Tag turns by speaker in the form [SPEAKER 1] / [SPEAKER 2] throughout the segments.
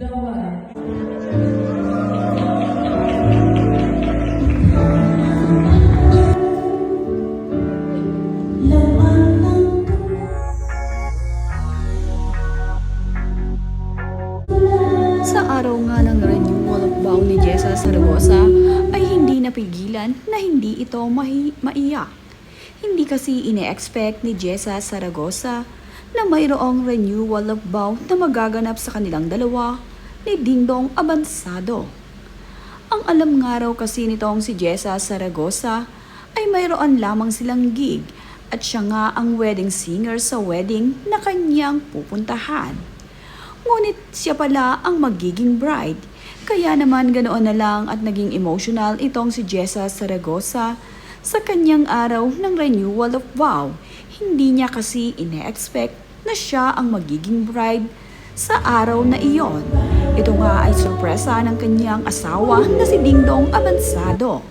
[SPEAKER 1] Sa araw nga ng renewal of vow ni Jessa Saragosa ay hindi napigilan na hindi ito maiyak. Hindi kasi ine-expect ni Jessa Saragosa na mayroong renewal of vow na magaganap sa kanilang dalawa ni Dingdong Abansado. Ang alam nga raw kasi nitong si Jessa Saragosa ay mayroon lamang silang gig at siya nga ang wedding singer sa wedding na kanyang pupuntahan. Ngunit siya pala ang magiging bride. Kaya naman ganoon na lang at naging emotional itong si Jessa Saragosa sa kanyang araw ng renewal of vow. Hindi niya kasi ine-expect na siya ang magiging bride sa araw na iyon. Ito nga ay sorpresa ng kanyang asawa na si Dingdong Abansado.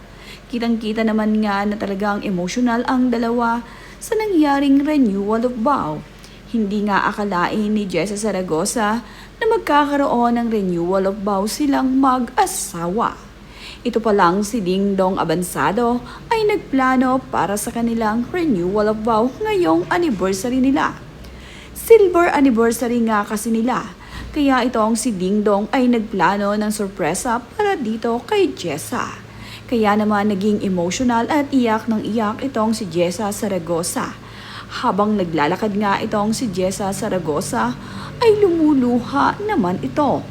[SPEAKER 1] Kitang-kita naman nga na talagang emotional ang dalawa sa nangyaring renewal of vow. Hindi nga akalain ni Jessa Saragosa na magkakaroon ng renewal of vow silang mag-asawa. Ito pa lang si Dingdong Abansado ay nagplano para sa kanilang renewal of vow ngayong anniversary nila. Silver anniversary nga kasi nila. Kaya itong si Dingdong ay nagplano ng sorpresa para dito kay Jessa. Kaya naman naging emotional at iyak ng iyak itong si Jessa Saragosa. Habang naglalakad nga itong si Jessa Saragosa ay lumuluha naman ito.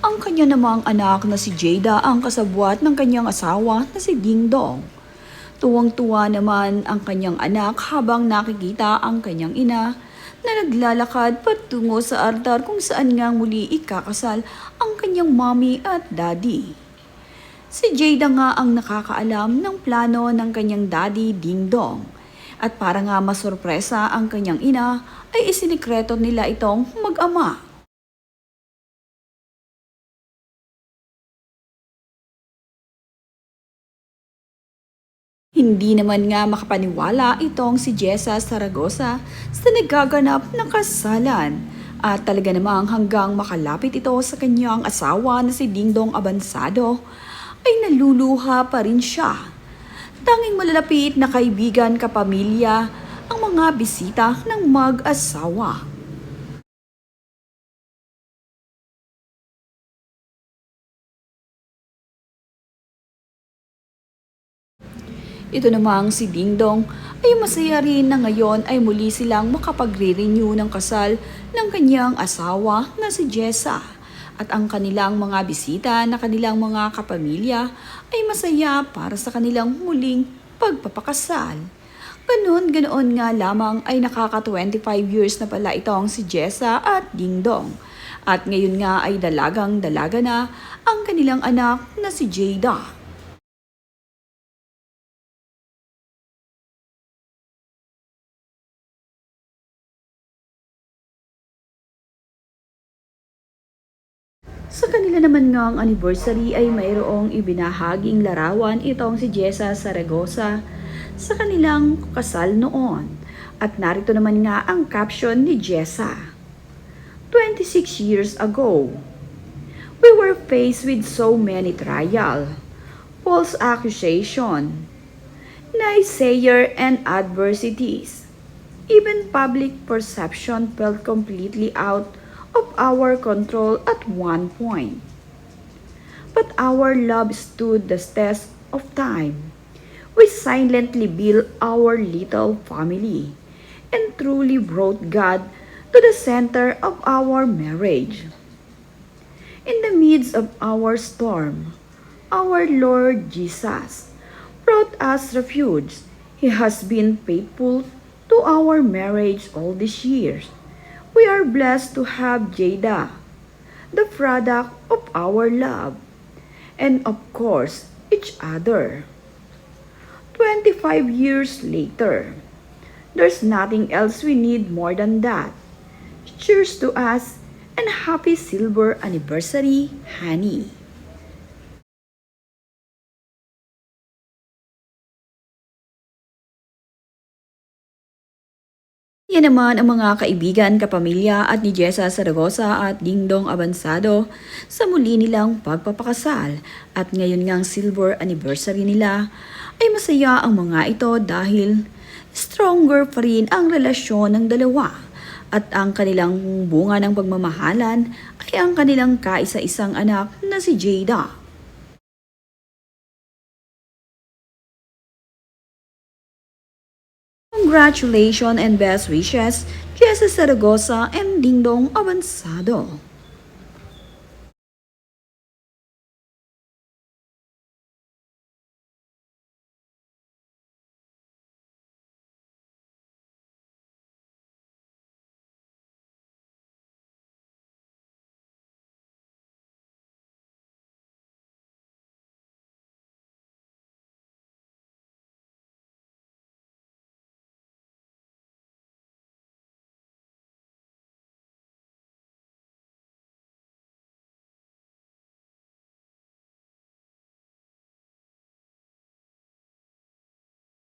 [SPEAKER 1] Ang kanya namang anak na si Jada ang kasabwat ng kanyang asawa na si Dingdong. Tuwang-tuwa naman ang kanyang anak habang nakikita ang kanyang ina na naglalakad patungo sa altar kung saan nga muli ikakasal ang kanyang mommy at daddy. Si Jada nga ang nakakaalam ng plano ng kanyang daddy Dingdong. At para nga masorpresa ang kanyang ina ay isinikreto nila itong mag-ama. Hindi naman nga makapaniwala itong si Jessa Saragosa sa nagaganap na kasalan. At talaga namang hanggang makalapit ito sa kanyang asawa na si Dingdong Abansado ay naluluha pa rin siya. Tanging malalapit na kaibigan kapamilya ang mga bisita ng mag-asawa. Ito namang si Dingdong ay masaya rin na ngayon ay muli silang makapagre-renew ng kasal ng kanyang asawa na si Jessa. At ang kanilang mga bisita na kanilang mga kapamilya ay masaya para sa kanilang muling pagpapakasal. Ganoon nga lamang ay nakaka 25 years na pala itong si Jessa at Dingdong. At ngayon nga ay dalagang-dalaga na ang kanilang anak na si Jada. Sa kanila naman ngang anniversary ay mayroong ibinahaging larawan itong si Jessa Saragosa sa kanilang kasal noon. At narito naman nga ang caption ni Jessa. 26 years ago, we were faced with so many trial, false accusation, naysayer and adversities. Even public perception felt completely out of our control at one point. But our love stood the test of time. We silently built our little family and truly brought God to the center of our marriage. In the midst of our storm, our Lord Jesus brought us refuge. He has been faithful to our marriage all these years. We are blessed to have Jada, the product of our love, and of course, each other. 25 years later, there's nothing else we need more than that. Cheers to us and happy silver anniversary, honey. Yan naman ang mga kaibigan, kapamilya at ni Jessa Saragosa at Dingdong Abansado sa muli nilang pagpapakasal at ngayon ngang silver anniversary nila ay masaya ang mga ito dahil stronger pa rin ang relasyon ng dalawa at ang kanilang bunga ng pagmamahalan ay ang kanilang kaisa-isang anak na si Jada. Congratulations and best wishes, Jessa Saragosa and Dingdong Abansado.